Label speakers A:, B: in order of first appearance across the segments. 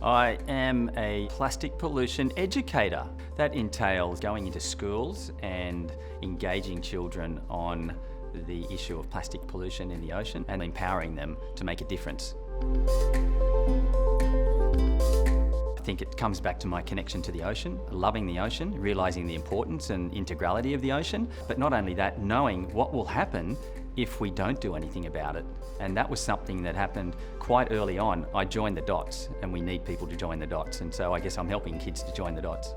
A: I am a plastic pollution educator. That entails going into schools and engaging children on the issue of plastic pollution in the ocean and empowering them to make a difference. I think it comes back to my connection to the ocean, loving the ocean, realising the importance and integrality of the ocean, but not only that, knowing what will happen if we don't do anything about it. And that was something that happened quite early on. I joined the dots, and we need people to join the dots, and so I guess I'm helping kids to join the dots.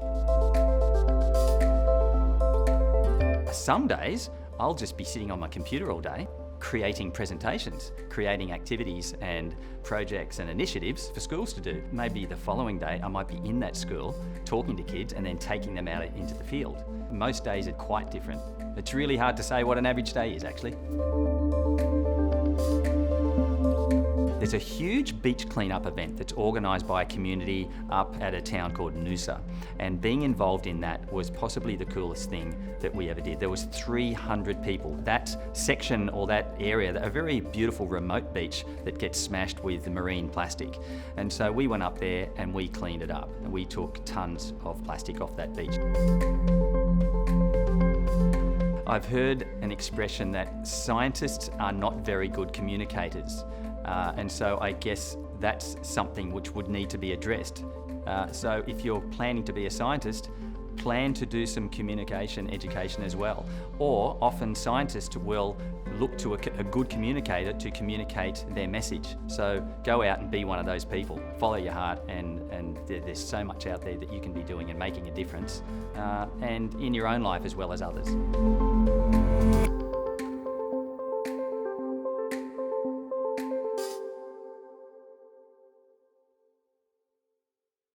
A: Some days, I'll just be sitting on my computer all day, creating presentations, creating activities and projects and initiatives for schools to do. Maybe the following day I might be in that school talking to kids and then taking them out into the field. Most days are quite different. It's really hard to say what an average day is actually. There's a huge beach cleanup event that's organised by a community up at a town called Noosa, and being involved in that was possibly the coolest thing that we ever did. There was 300 people. That section or that area, a very beautiful remote beach that gets smashed with marine plastic. And so we went up there and we cleaned it up. We took tons of plastic off that beach. I've heard an expression that scientists are not very good communicators. And so I guess that's something which would need to be addressed. So if you're planning to be a scientist, plan to do some communication education as well. Or often scientists will look to a good communicator to communicate their message. So go out and be one of those people. Follow your heart, and there's so much out there that you can be doing and making a difference, and in your own life as well as others.